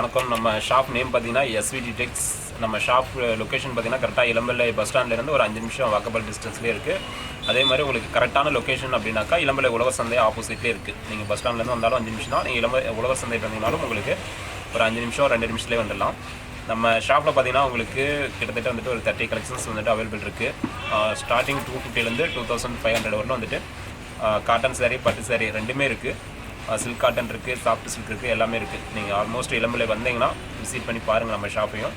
வணக்கம். நம்ம shop name பார்த்தீங்கன்னா SVD டெக்ஸ். நம்ம ஷாப் லொக்கேஷன் பார்த்தீங்கன்னா கரெக்டாக இளம்பிள்ளை பஸ் ஸ்டாண்ட்லேருந்து ஒரு 5 நிமிஷம் வாக்கபிள் டிஸ்டன்ஸ்லேயே இருக்குது. அதே மாதிரி உங்களுக்கு கரெக்டான லொக்கேஷன் அப்படின்னாக்கா இளம்பிள்ளை உழவர் சந்தை ஆப்போசிட்லேயே இருக்குது. நீங்கள் பஸ் ஸ்டாண்ட்லேருந்து வந்தாலும் 5 நிமிஷம் தான். நீங்கள் உழவர் சந்தை வந்தீங்கனாலும் உங்களுக்கு ஒரு 5 நிமிஷம் 2 நிமிஷத்துலேயே வந்துடலாம். நம்ம ஷாப்பில் பார்த்தீங்கன்னா உங்களுக்கு கிட்டத்தட்ட வந்துட்டு ஒரு 30 கலெக்ஷன்ஸ் வந்துட்டு அவைலபிள் இருக்குது. ஸ்டார்டிங் 250லேருந்து 2500 வரலும் வந்துட்டு காட்டன் சாரீ பட்டு சாரீ ரெண்டுமே இருக்குது. சில்க் காட்டன் இருக்குது, சாஃப்ட் சில்க் இருக்குது, எல்லாமே இருக்குது. நீங்கள் ஆல்மோஸ்ட் இளம்பிள்ளை வந்தீங்கன்னா விசிட் பண்ணி பாருங்கள் நம்ம ஷாப்பையும்.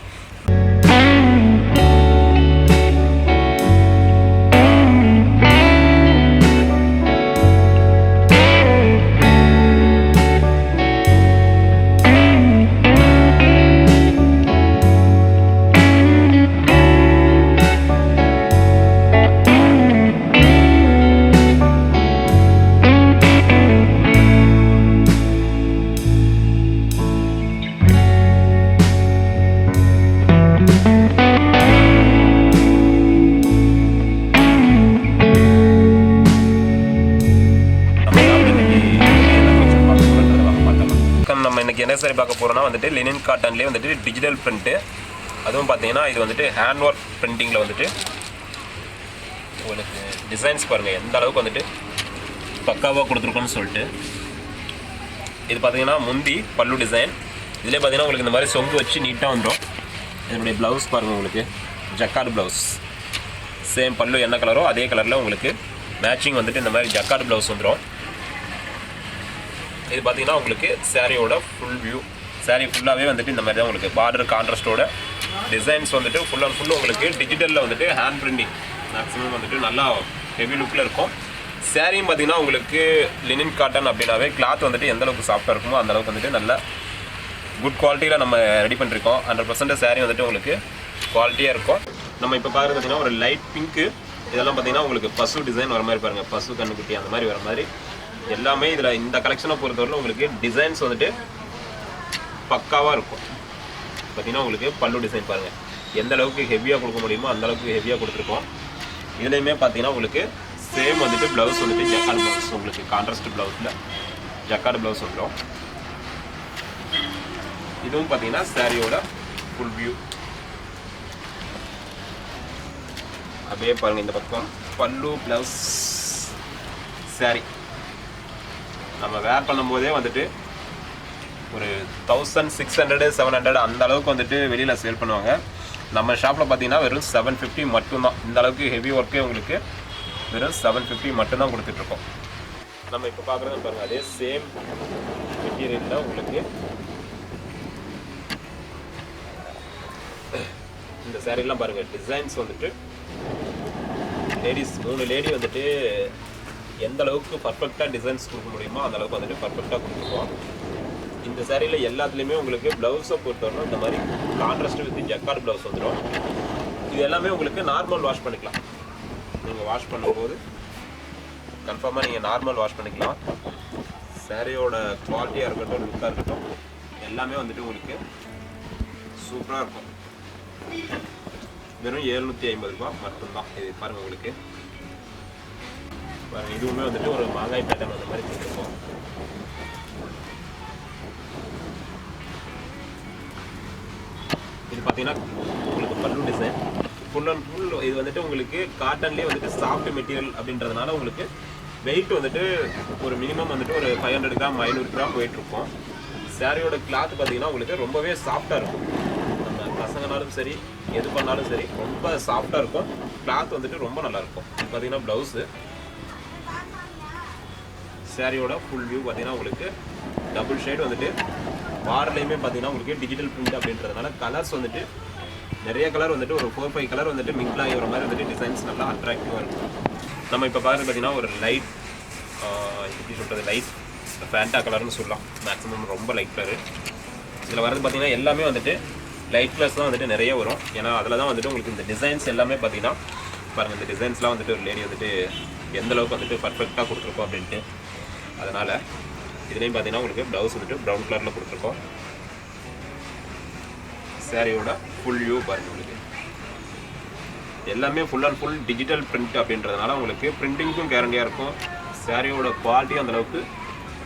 நம்ம இன்றைக்கி என்ன சாரி பார்க்க போகிறோம்னா வந்துட்டு லினன் காட்டன்லேயே வந்துட்டு டிஜிட்டல் பிரிண்ட்டு. அதுவும் பார்த்தீங்கன்னா இது வந்துட்டு ஹேண்ட் ஒர்க் பிரிண்டிங்கில் வந்துட்டு உங்களுக்கு டிசைன்ஸ் பாருங்கள் எந்த அளவுக்கு வந்துட்டு பக்காவாக கொடுத்துருக்கோன்னு சொல்லிட்டு. இது பார்த்தீங்கன்னா முந்தி பல்லு டிசைன். இதிலே பார்த்தீங்கன்னா உங்களுக்கு இந்த மாதிரி சொங்கு வச்சு நீட்டாக வந்துடும். இதனுடைய ப்ளவுஸ் பாருங்கள், உங்களுக்கு ஜக்கார்டு ப்ளவுஸ். சேம் பல்லு என்ன கலரோ அதே கலரில் உங்களுக்கு மேட்சிங் வந்துட்டு இந்த மாதிரி ஜக்கார்டு ப்ளவுஸ் வந்துடும். இது பார்த்தீங்கன்னா உங்களுக்கு சாரியோட ஃபுல் வியூ. சாரீ ஃபுல்லாகவே வந்துட்டு இந்த மாதிரி தான் உங்களுக்கு பார்டர் கான்ட்ராஸ்டோட டிசைன்ஸ் வந்துட்டு ஃபுல் அண்ட் ஃபுல் உங்களுக்கு டிஜிட்டலில் வந்துட்டு ஹேண்ட் பிரிண்டிங் மேக்ஸிமம் வந்துட்டு நல்லா ஹெவி லுக்கில் இருக்கும். சாரியும் பார்த்தீங்கன்னா உங்களுக்கு லினன் காட்டன் அப்படின்னாவே கிளாத் வந்துட்டு எந்தளவுக்கு சாஃப்டாக இருக்குமோ அந்தளவுக்கு வந்துட்டு நல்ல குட் குவாலிட்டியில் நம்ம ரெடி பண்ணிருக்கோம். 100% சாரீ வந்துட்டு உங்களுக்கு குவாலிட்டியாக இருக்கும். நம்ம இப்போ பார்க்குறது பார்த்தீங்கன்னா ஒரு லைட் பிங்க்கு. இதெல்லாம் பார்த்தீங்கன்னா உங்களுக்கு பசு டிசைன் வர மாதிரி பாருங்கள், பசு கண்ணுக்குட்டி அந்த மாதிரி வர மாதிரி எல்லாமே. இதில் இந்த கலெக்ஷனை பொறுத்தவரைக்கும் உங்களுக்கு டிசைன்ஸ் வந்துட்டு பக்காவாக இருக்கும். பார்த்தீங்கன்னா உங்களுக்கு பல்லு டிசைன் பாருங்கள் எந்த அளவுக்கு ஹெவியாக கொடுக்க முடியுமோ அந்த அளவுக்கு ஹெவியாக கொடுத்துருக்கோம். இதுலேயுமே பார்த்தீங்கன்னா உங்களுக்கு சேம் வந்துட்டு ப்ளவுஸ் வந்துட்டு ஜக்கார்டு ப்ளவுஸ், உங்களுக்கு கான்ட்ராஸ்ட் ப்ளவுஸில் ஜக்கார்டு ப்ளவுஸ் வந்துடும். இதுவும் பார்த்தீங்கன்னா சாரியோட ஃபுல் வியூ. அப்படியே பாருங்கள் இந்த பக்கம் பல்லு ப்ளவுஸ் சாரி நம்ம வேர் பண்ணும்போதே வந்துட்டு ஒரு 1600 700 அந்த அளவுக்கு வந்துட்டு வெளியில் சேல் பண்ணுவாங்க. நம்ம ஷாப்பில் பார்த்தீங்கன்னா வெறும் 750 மட்டும்தான். இந்த அளவுக்கு ஹெவி ஒர்க்கே உங்களுக்கு வெறும் 750 மட்டும்தான் கொடுத்துட்ருக்கோம். நம்ம இப்போ பார்க்குறது பாருங்கள் அதே சேம் மெட்டீரியலில் உங்களுக்கு இந்த சாரீலாம் பாருங்கள் டிசைன்ஸ் வந்துட்டு லேடிஸ் 3 லேடி வந்துட்டு எந்த அளவுக்கு பர்ஃபெக்டாக டிசைன்ஸ் கொடுக்க முடியுமோ அந்த அளவுக்கு வந்துட்டு பர்ஃபெக்டாக கொடுத்துருக்கோம். இந்த சாரியில் எல்லாத்துலேயுமே உங்களுக்கு ப்ளவுஸை பொறுத்தவரை இந்த மாதிரி கான்ட்ராஸ்ட் வித் ஜக்கார்டு ப்ளவுஸ் வந்துடும். இது எல்லாமே உங்களுக்கு நார்மல் வாஷ் பண்ணிக்கலாம். நீங்கள் வாஷ் பண்ணும்போது கன்ஃபார்மாக நீங்கள் நார்மல் வாஷ் பண்ணிக்கலாம். சாரியோட குவாலிட்டியாக இருக்கட்டும் லுக்காக இருக்கட்டும் எல்லாமே வந்துட்டு உங்களுக்கு சூப்பராக இருக்கும். வெறும் 750 ரூபா மட்டும்தான். இது பாருங்கள் உங்களுக்கு பாருங்கள் இதுவுமே வந்துட்டு ஒரு மாங்காய் பேட்டர்ன் அந்த மாதிரி கொடுத்துருக்கோம். இது பார்த்தீங்கன்னா உங்களுக்கு பல்லு டிசைன் ஃபுல் அண்ட் ஃபுல். இது வந்துட்டு உங்களுக்கு காட்டன்லேயே வந்துட்டு சாஃப்ட் மெட்டீரியல் அப்படின்றதுனால உங்களுக்கு வெயிட் வந்துட்டு ஒரு மினிமம் வந்துட்டு ஒரு 500 கிராம் 500 கிராம் வெயிட் இருக்கும். சாரியோட கிளாத் பார்த்தீங்கன்னா உங்களுக்கு ரொம்பவே சாஃப்டாக இருக்கும். நம்ம பசங்கனாலும் சரி எது பண்ணாலும் சரி ரொம்ப சாஃப்டாக இருக்கும். கிளாத் வந்துட்டு ரொம்ப நல்லாயிருக்கும். இது பார்த்தீங்கன்னா ப்ளவுஸு. சாரியோட ஃபுல் வியூ பார்த்தீங்கன்னா உங்களுக்கு டபுள் ஷேட் வந்துட்டு பார்டர்லையுமே பார்த்தீங்கன்னா உங்களுக்கு டிஜிட்டல் பிரிண்ட் அப்படின்றதுனால கலர்ஸ் வந்துட்டு நிறைய கலர் வந்துட்டு ஒரு 4-5 கலர் வந்துட்டு மிங்கிள் ஆகி வர மாதிரி வந்துட்டு டிசைன்ஸ் நல்லா அட்ராக்டிவாக இருக்கும். நம்ம இப்போ பார்க்குறது பார்த்தீங்கன்னா ஒரு லைட் எப்படி சொல்கிறது லைட் ஃபேண்டா கலர்னு சொல்லலாம். மேக்ஸிமம் ரொம்ப லைட் கலரு. இதில் வரது பார்த்தீங்கன்னா எல்லாமே வந்துட்டு லைட் கலர்ஸ் தான் வந்துட்டு நிறைய வரும். ஏன்னா அதில் தான் வந்துட்டு உங்களுக்கு இந்த டிசைன்ஸ் எல்லாமே பார்த்தீங்கன்னா பாருங்கள் இந்த டிசைன்ஸ்லாம் வந்துட்டு ஒரு லேடி வந்துட்டு எந்தளவுக்கு வந்துட்டு பர்ஃபெக்டாக கொடுத்துருக்கோம் அப்படின்ட்டு. அதனால் இதுலேயும் பார்த்தீங்கன்னா உங்களுக்கு ப்ளவுஸ் வந்துட்டு ப்ரௌன் கலரில் கொடுத்துருக்கோம். சாரியோட ஃபுல் வியூ பாருங்கள் உங்களுக்கு எல்லாமே full and full digital print அப்படின்றதுனால உங்களுக்கு பிரிண்டிங்க்கும் கேரண்டியாக இருக்கும். சாரியோட குவாலிட்டி அந்தளவுக்கு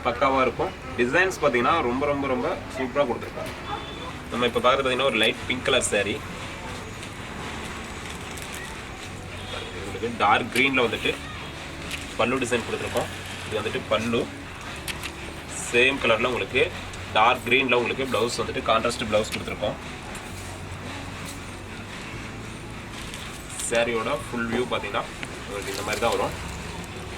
பக்காவாக இருக்கும். டிசைன்ஸ் பார்த்தீங்கன்னா ரொம்ப ரொம்ப ரொம்ப சூப்பராக கொடுத்துருக்காங்க. நம்ம இப்போ பார்க்குறது பார்த்தீங்கன்னா ஒரு லைட் பிங்க் கலர் saree. உங்களுக்கு டார்க் க்ரீனில் வந்துட்டு பல்லு டிசைன் கொடுத்துருக்கோம். இது வந்துட்டு பல்லு சேம் கலரில் உங்களுக்கு டார்க் க்ரீனில் உங்களுக்கு ப்ளவுஸ் வந்துட்டு கான்ட்ராஸ்ட் ப்ளவுஸ் கொடுத்துருக்கோம். சாரியோட ஃபுல் வியூ பார்த்தீங்கன்னா உங்களுக்கு இந்த மாதிரி தான் வரும்.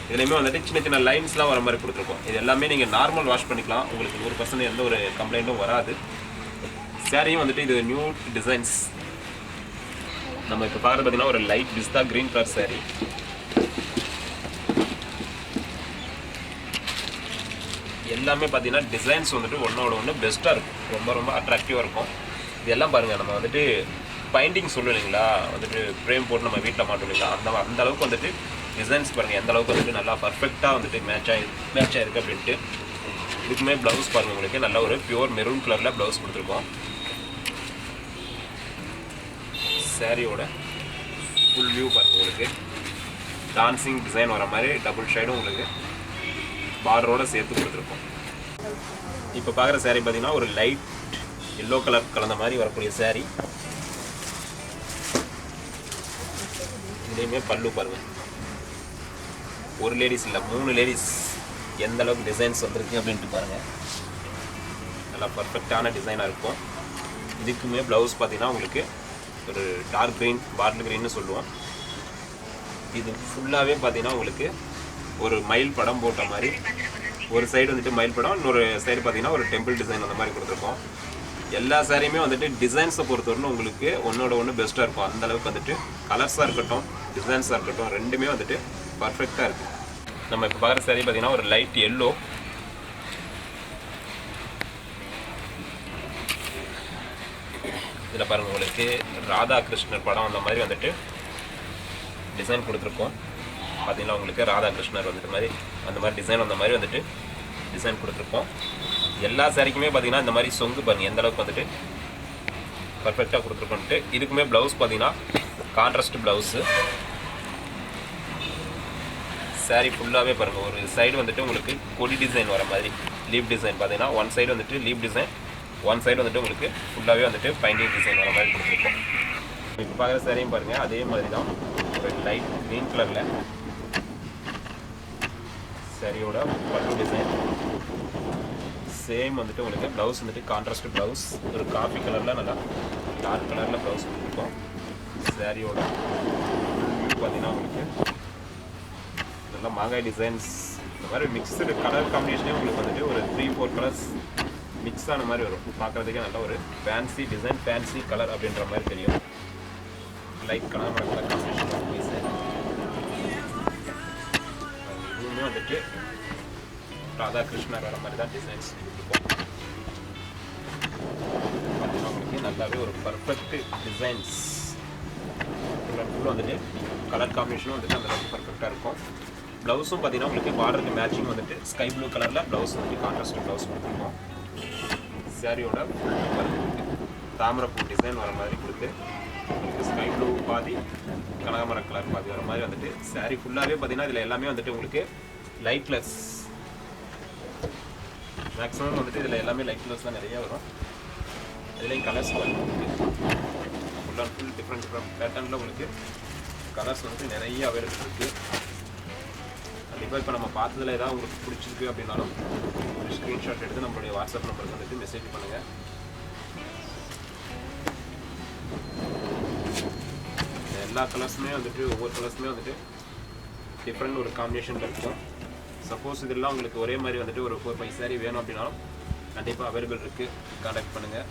இதுலேயுமே வந்துட்டு சின்ன சின்ன லைன்ஸ்லாம் வர மாதிரி கொடுத்துருக்கோம். இது எல்லாமே நீங்கள் நார்மல் வாஷ் பண்ணிக்கலாம், உங்களுக்கு 100% எந்த ஒரு கம்ப்ளைண்ட்டும் வராது. சாரியும் வந்துட்டு இது நியூ டிசைன்ஸ். நம்ம இப்போ பார்க்குறது பார்த்தீங்கன்னா ஒரு லைட் பிஸ்தா க்ரீன் கலர் சாரி. எல்லாமே பார்த்தீங்கன்னா டிசைன்ஸ் வந்துட்டு ஒன்றோட ஒன்று பெஸ்ட்டாக இருக்கும், ரொம்ப ரொம்ப அட்ராக்டிவாக இருக்கும். இதெல்லாம் பாருங்கள், நம்ம வந்துட்டு பைண்டிங் சொல்லுவோம் இல்லைங்களா, வந்துட்டு ஃப்ரேம் போட்டு நம்ம வீட்டில் மாட்டோம் இல்லைங்களா, அந்த அளவுக்கு வந்துட்டு டிசைன்ஸ் பாருங்கள் எந்த அளவுக்கு வந்துட்டு நல்லா பர்ஃபெக்டாக வந்துட்டு மேட்ச் ஆகிருக்கு அப்படின்ட்டு. இதுக்குமே ப்ளவுஸ் பாருங்கள், உங்களுக்கு நல்ல ஒரு பியூர் மெரூன் கலரில் ப்ளவுஸ் கொடுத்துருக்கோம். சாரியோட ஃபுல் வியூ பாருங்கள், உங்களுக்கு டான்சிங் டிசைன் வர மாதிரி டபுள் ஷேடும் உங்களுக்கு பார்டரோடு சேர்த்து கொடுத்துருக்கோம். இப்போ பார்க்குற சாரீ பார்த்தீங்கன்னா ஒரு லைட் எல்லோ கலர் கலந்த மாதிரி வரக்கூடிய சாரீ. இதுலேயுமே பல்லு பாருங்கள், ஒரு லேடிஸ் இல்லை 3 லேடிஸ் எந்த அளவுக்கு டிசைன்ஸ் வந்துருக்கு அப்படின்ட்டு பாருங்கள். நல்லா பர்ஃபெக்டான டிசைனாக இருக்கும். இதுக்குமே ப்ளவுஸ் பார்த்தீங்கன்னா உங்களுக்கு ஒரு டார்க் க்ரீன் பாட்டில் க்ரீன்னு சொல்லுவோம். இது ஃபுல்லாகவே பார்த்தீங்கன்னா உங்களுக்கு ஒரு மயில் படம் போட்ட மாதிரி, ஒரு சைடு வந்துட்டு மயில் படம், இன்னொரு சைடு பார்த்தீங்கன்னா ஒரு டெம்பிள் டிசைன் அந்த மாதிரி கொடுத்துருக்கோம். எல்லா சாரியுமே வந்துட்டு டிசைன்ஸை பொறுத்தவரைக்கும் உங்களுக்கு ஒன்றோட ஒன்று பெஸ்ட்டாக இருக்கும். அந்தளவுக்கு வந்துட்டு கலர்ஸாக இருக்கட்டும் டிசைன்ஸாக இருக்கட்டும் ரெண்டுமே வந்துட்டு பர்ஃபெக்டாக இருக்குது. நம்ம இப்போ பார்க்குற சாரி பார்த்தீங்கன்னா ஒரு லைட் எல்லோ. இதில் பாருங்கள், உங்களுக்கு ராதாகிருஷ்ணர் படம் அந்த மாதிரி வந்துட்டு டிசைன் கொடுத்துருக்கோம். பார்த்தீங்கன்னா உங்களுக்கு ராதாகிருஷ்ணர் வந்துட்டு மாதிரி அந்த மாதிரி டிசைன் அந்த மாதிரி வந்துட்டு டிசைன் கொடுத்துருக்கோம். எல்லா சாரிக்குமே பார்த்தீங்கன்னா இந்த மாதிரி சொங்கு பாருங்கள் எந்த அளவுக்கு வந்துட்டு பர்ஃபெக்டாக கொடுத்துருக்கோன்ட்டு. இதுக்குமே ப்ளவுஸ் பார்த்தீங்கன்னா கான்ட்ராஸ்ட் ப்ளவுஸு. சாரி ஃபுல்லாகவே பாருங்கள், ஒரு சைடு வந்துட்டு உங்களுக்கு கொடி டிசைன் வர மாதிரி லீப் டிசைன் பார்த்தீங்கன்னா ஒன் சைடு வந்துட்டு லீப் டிசைன், ஒன் சைடு வந்துட்டு உங்களுக்கு ஃபுல்லாகவே வந்துட்டு பைண்டிங் டிசைன் வர மாதிரி கொடுத்துருக்கோம். இப்போ பார்க்குற சாரியும் பாருங்கள் அதே மாதிரி தான் ஒரு லைட் க்ரீன் கலரில் சாரியோட பல்லு டிசைன். சேம் வந்துட்டு உங்களுக்கு ப்ளவுஸ் வந்துட்டு கான்ட்ராஸ்ட் ப்ளவுஸ், ஒரு காஃபி கலரில் நல்லா டார்க் கலரில் ப்ளவுஸ் கொடுத்துருக்கோம். சாரியோட பார்த்தீங்கன்னா உங்களுக்கு நல்லா மாங்காய் டிசைன்ஸ் இந்த மாதிரி மிக்சடு கலர் காம்பினேஷனே உங்களுக்கு வந்துட்டு ஒரு 3-4 கலர்ஸ் மிக்ஸ் ஆன மாதிரி வரும். பார்க்குறதுக்கே நல்ல ஒரு ஃபேன்சி டிசைன், ஃபேன்சி கலர் அப்படின்ற மாதிரி தெரியும். Light colour combination piece. இதுவுமே வந்துட்டு ராதாகிருஷ்ணர் வர மாதிரி தான் டிசைன்ஸ் இருக்கும். பார்த்தீங்கன்னா உங்களுக்கு நல்லாவே ஒரு பர்ஃபெக்ட் டிசைன்ஸ் ஃபுல்லாக வந்துட்டு கலர் காம்பினேஷனும் வந்துட்டு அந்தளவுக்கு பர்ஃபெக்டாக இருக்கும். ப்ளவுஸும் பார்த்தீங்கன்னா உங்களுக்கு பார்டருக்கு மேட்சிங் வந்துட்டு ஸ்கை ப்ளூ கலரில் ப்ளவுஸ் வந்துட்டு கான்ட்ராஸ்ட் ப்ளவுஸ் கொடுத்துருக்கோம். சாரியோட தாமரைப்பூ டிசைன் வர மாதிரி கொடுத்து உங்களுக்கு ஸ்கை ப்ளூ பாதி கனகாமர கலர் பாதி வர மாதிரி வந்துட்டு சாரி ஃபுல்லாகவே பார்த்தீங்கன்னா இதில் எல்லாமே வந்துட்டு உங்களுக்கு லைட்லெஸ் மேக்ஸிமம் வந்துட்டு இதில் எல்லாமே லைட்லெஸ் தான் நிறைய வரும். இதுலேயும் கலர்ஸ் உங்களுக்கு ஃபுல் அண்ட் ஃபுல் டிஃப்ரெண்ட் பேட்டர்னில் உங்களுக்கு கலர்ஸ் வந்துட்டு நிறைய அவைலபிள் இருக்குது. கண்டிப்பாக இப்போ நம்ம பார்த்ததில் ஏதாவது உங்களுக்கு பிடிச்சிருக்கு அப்படின்னாலும் ஒரு ஸ்க்ரீன்ஷாட் எடுத்து நம்மளுடைய வாட்ஸ்அப் நம்பருக்கு வந்துட்டு மெசேஜ் பண்ணுங்கள். எல்லா கலர்ஸுமே வந்துட்டு ஒவ்வொரு கலர்ஸுமே வந்துட்டு டிஃப்ரெண்ட் ஒரு காம்பினேஷனில் இருக்கும். சப்போஸ் இதெல்லாம் உங்களுக்கு ஒரே மாதிரி வந்துட்டு ஒரு 4-5 சாரி வேணும் அப்படின்னாலும் கண்டிப்பாக அவைலபிள் இருக்குது, கான்டாக்ட் பண்ணுங்கள்.